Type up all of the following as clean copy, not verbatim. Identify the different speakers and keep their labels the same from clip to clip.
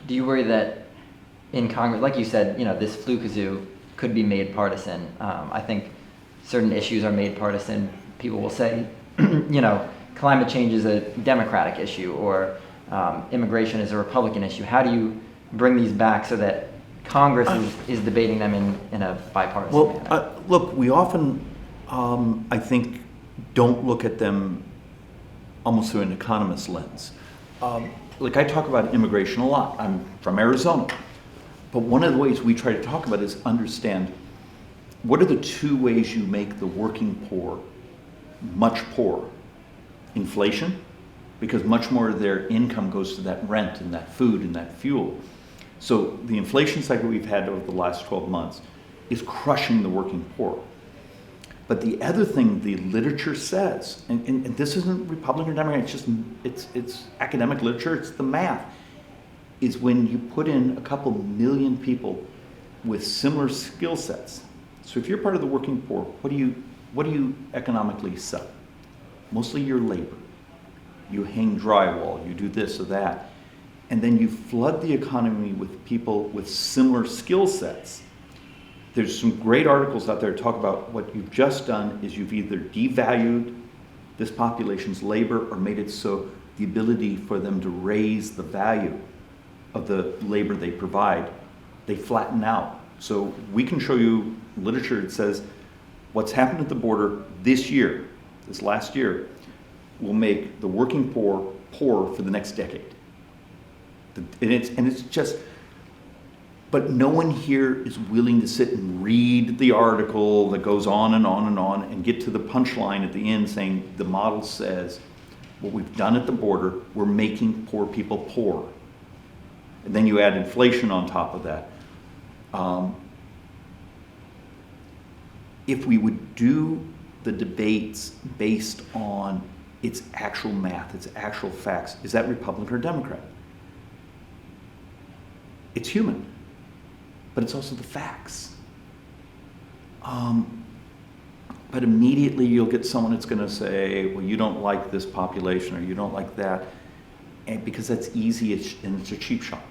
Speaker 1: Do you worry that in Congress, like you said, this flu kazoo could be made partisan? I think certain issues are made partisan. People will say, climate change is a Democratic issue, or immigration is a Republican issue. How do you bring these back so that Congress is debating them in a bipartisan manner?
Speaker 2: Look, we often, I think, don't look at them almost through an economist lens. I talk about immigration a lot. I'm from Arizona. But one of the ways we try to talk about it is understand what are the two ways you make the working poor much poorer. Inflation, because much more of their income goes to that rent and that food and that fuel. So the inflation cycle we've had over the last 12 months is crushing the working poor. But the other thing the literature says, and this isn't Republican or Democrat, it's academic literature, it's the math, is when you put in a couple million people with similar skill sets. So if you're part of the working poor, what do you economically sell? Mostly your labor. You hang drywall, you do this or that, and then you flood the economy with people with similar skill sets. There's some great articles out there that talk about what you've just done is you've either devalued this population's labor or made it so the ability for them to raise the value of the labor they provide, they flatten out. So we can show you literature that says what's happened at the border this last year, will make the working poor poorer for the next decade. But no one here is willing to sit and read the article that goes on and on and on and get to the punchline at the end saying the model says what we've done at the border, we're making poor people poor. And then you add inflation on top of that. If we would do the debates based on its actual math, its actual facts, is that Republican or Democrat? It's human, but it's also the facts. But immediately you'll get someone that's going to say, well, you don't like this population or you don't like that, and because that's easy and it's a cheap shot,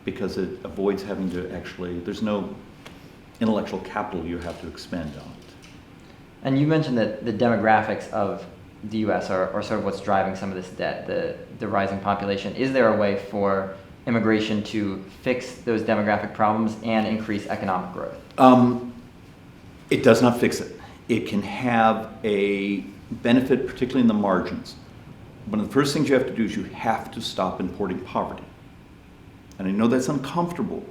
Speaker 2: because it avoids having to there's no intellectual capital you have to expend on it.
Speaker 1: And you mentioned that the demographics of the U.S. are sort of what's driving some of this debt, the rising population. Is there a way for immigration to fix those demographic problems and increase economic growth?
Speaker 2: It does not fix it. It can have a benefit, particularly in the margins. One of the first things you have to do is you have to stop importing poverty. And I know that's uncomfortable.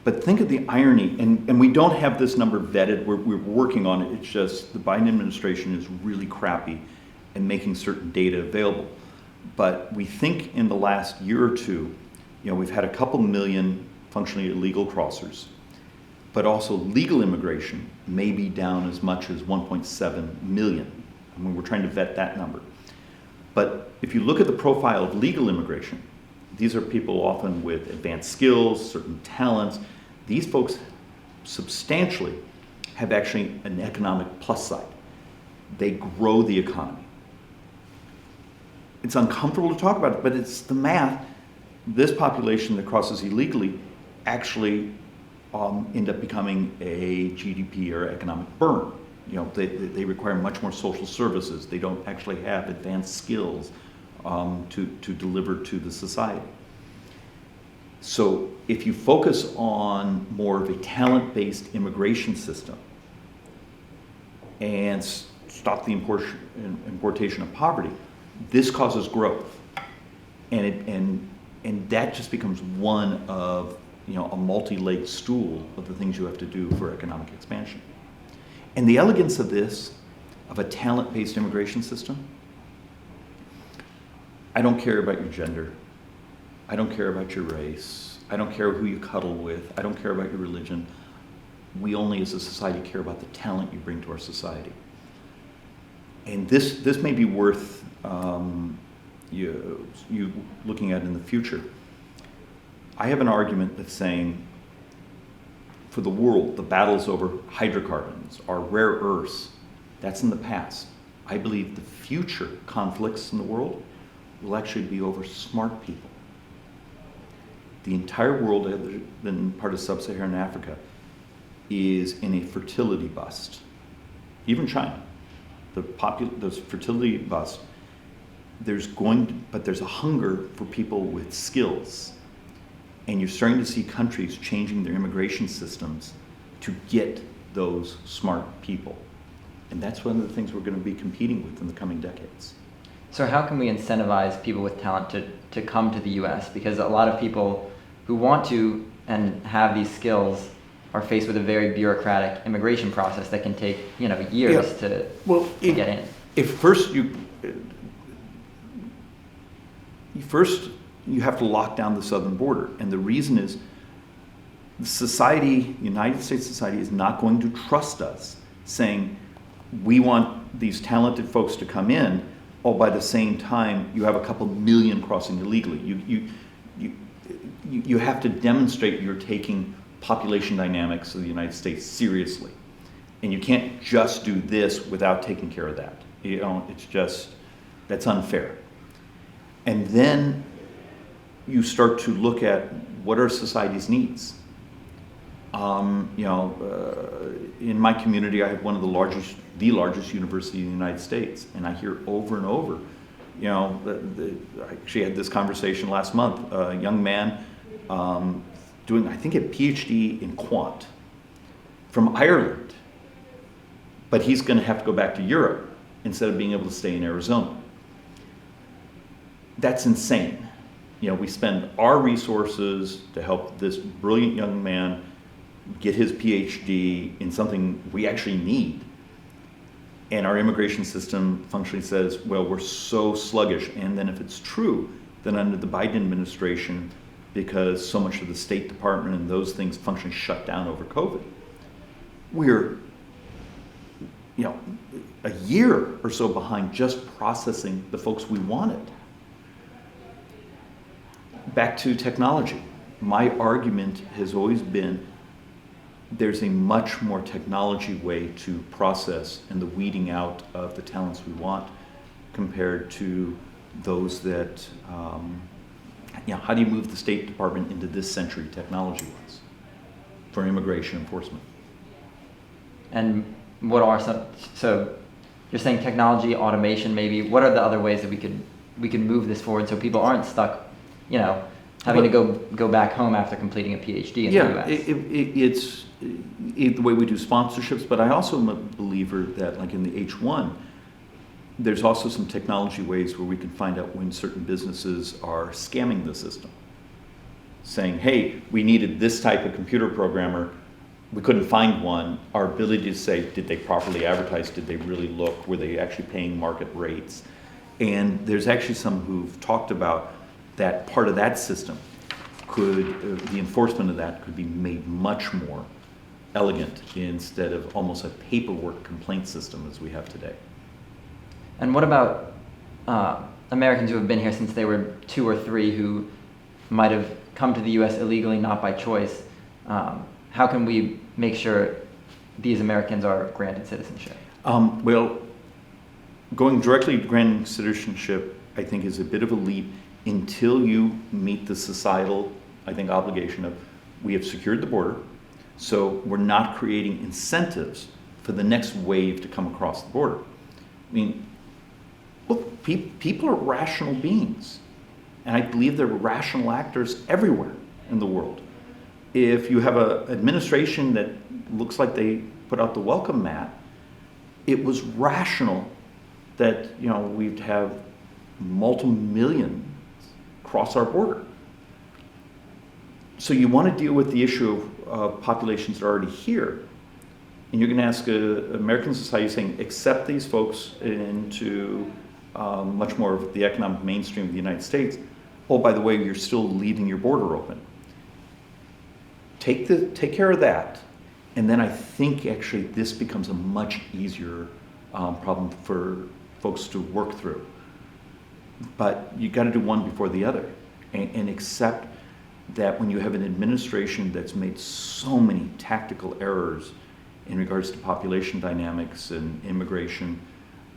Speaker 2: But think of the irony, and we don't have this number vetted, we're working on it, it's just the Biden administration is really crappy in making certain data available. But we think in the last year or two, we've had a couple million functionally illegal crossers, but also legal immigration may be down as much as 1.7 million. I mean, we're trying to vet that number. But if you look at the profile of legal immigration, these are people often with advanced skills, certain talents. These folks substantially have actually an economic plus side. They grow the economy. It's uncomfortable to talk about it, but it's the math. This population that crosses illegally actually end up becoming a GDP or economic burn. They require much more social services. They don't actually have advanced skills to deliver to the society. So if you focus on more of a talent-based immigration system and stop the importation of poverty, this causes growth. And that just becomes one of a multi-legged stool of the things you have to do for economic expansion. And the elegance of this, of a talent-based immigration system, I don't care about your gender. I don't care about your race. I don't care who you cuddle with. I don't care about your religion. We only as a society care about the talent you bring to our society. And this may be worth you looking at in the future. I have an argument that's saying, for the world, the battles over hydrocarbons or rare earths, that's in the past. I believe the future conflicts in the world will actually be over smart people. The entire world, other than part of sub-Saharan Africa, is in a fertility bust. Even China, those fertility bust. But there's a hunger for people with skills, and you're starting to see countries changing their immigration systems to get those smart people, and that's one of the things we're going to be competing with in the coming decades.
Speaker 1: So how can we incentivize people with talent to come to the U.S.? Because a lot of people who want to and have these skills are faced with a very bureaucratic immigration process that can take years to get in.
Speaker 2: If first you have to lock down the southern border, and the reason is the United States society is not going to trust us saying we want these talented folks to come in, while by the same time you have a couple million crossing illegally. You have to demonstrate you're taking population dynamics of the United States seriously, and you can't just do this without taking care of that. That's unfair. And then you start to look at what are society's needs. In my community, I have one of the largest university in the United States, and I hear over and over, I actually had this conversation last month, a young man doing, I think, a PhD in quant from Ireland, but he's going to have to go back to Europe instead of being able to stay in Arizona. That's insane. We spend our resources to help this brilliant young man get his PhD in something we actually need. And our immigration system functionally says, well, we're so sluggish. And then if it's true, then under the Biden administration, because so much of the State Department and those things functionally shut down over COVID, we're a year or so behind just processing the folks we wanted. Back to technology. My argument has always been there's a much more technology way to process and the weeding out of the talents we want compared to those that, how do you move the State Department into this century technology-wise for immigration enforcement?
Speaker 1: And what are so you're saying technology, automation maybe, what are the other ways that we could move this forward so people aren't stuck having to go back home after completing a PhD in the US?
Speaker 2: It's the way we do sponsorships, but I also am a believer that, like in the H1, there's also some technology ways where we can find out when certain businesses are scamming the system. Saying, hey, we needed this type of computer programmer, we couldn't find one. Our ability to say, did they properly advertise? Did they really look? Were they actually paying market rates? And there's actually some who've talked about that part of that system the enforcement of that could be made much more elegant instead of almost a paperwork complaint system as we have today.
Speaker 1: And what about Americans who have been here since they were 2 or 3 who might have come to the U.S. illegally, not by choice? How can we make sure these Americans are granted citizenship?
Speaker 2: Well, going directly to granting citizenship, I think, is a bit of a leap until you meet the societal, I think, obligation of we have secured the border, so we're not creating incentives for the next wave to come across the border. I mean, look, people are rational beings, and I believe there are rational actors everywhere in the world. If you have an administration that looks like they put out the welcome mat, it was rational that we'd have multiple millions cross our border. So you want to deal with the issue of populations that are already here, and you're going to ask American society saying, accept these folks into much more of the economic mainstream of the United States. Oh, by the way, you're still leaving your border open. Take care of that, and then I think actually this becomes a much easier problem for folks to work through. But you got to do one before the other, and accept that when you have an administration that's made so many tactical errors in regards to population dynamics and immigration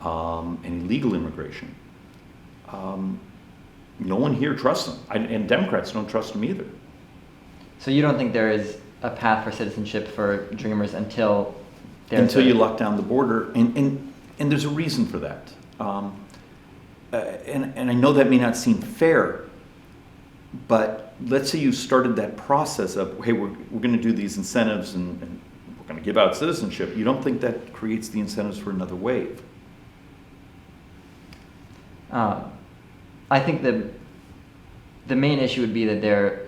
Speaker 2: and illegal immigration, no one here trusts them, and Democrats don't trust them either.
Speaker 1: So you don't think there is a path for citizenship for Dreamers until there's
Speaker 2: until you lock down the border, and there's a reason for that. And I know that may not seem fair, but let's say you started that process of, hey, we're going to do these incentives and we're going to give out citizenship. You don't think that creates the incentives for another wave?
Speaker 1: I think the main issue would be that there are,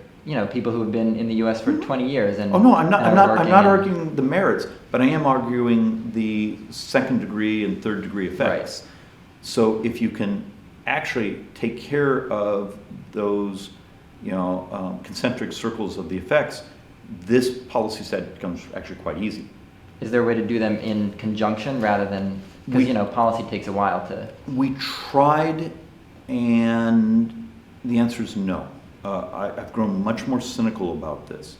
Speaker 1: people who have been in the U.S. for 20 years and
Speaker 2: oh no, I'm not
Speaker 1: working
Speaker 2: arguing the merits, but I am arguing the second degree and third degree effects.
Speaker 1: Right.
Speaker 2: So if you can actually take care of those, concentric circles of the effects, this policy set becomes actually quite easy.
Speaker 1: Is there a way to do them in conjunction rather than, because policy takes a while to...
Speaker 2: We tried, and the answer is no. I've grown much more cynical about this.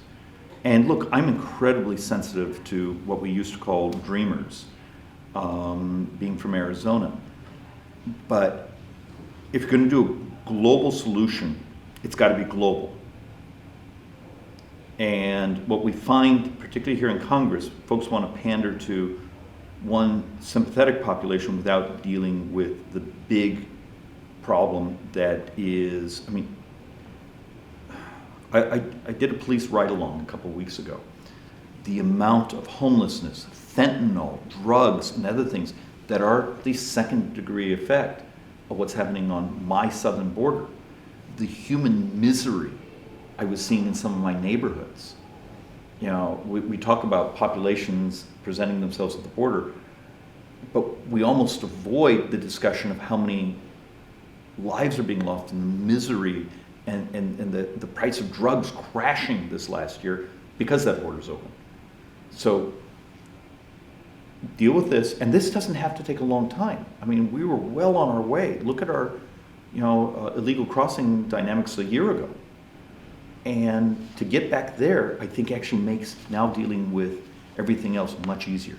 Speaker 2: And look, I'm incredibly sensitive to what we used to call dreamers, being from Arizona. But if you're going to do a global solution, it's got to be global. And what we find, particularly here in Congress, folks want to pander to one sympathetic population without dealing with the big problem that is, I did a police ride-along a couple of weeks ago. The amount of homelessness, fentanyl, drugs, and other things that are the second-degree effect of what's happening on my southern border. The human misery I was seeing in some of my neighborhoods. We talk about populations presenting themselves at the border, but we almost avoid the discussion of how many lives are being lost and the misery and the price of drugs crashing this last year because that border's open. So deal with this, and this doesn't have to take a long time. We were well on our way. Look at our illegal crossing dynamics a year ago. And to get back there, I think actually makes now dealing with everything else much easier.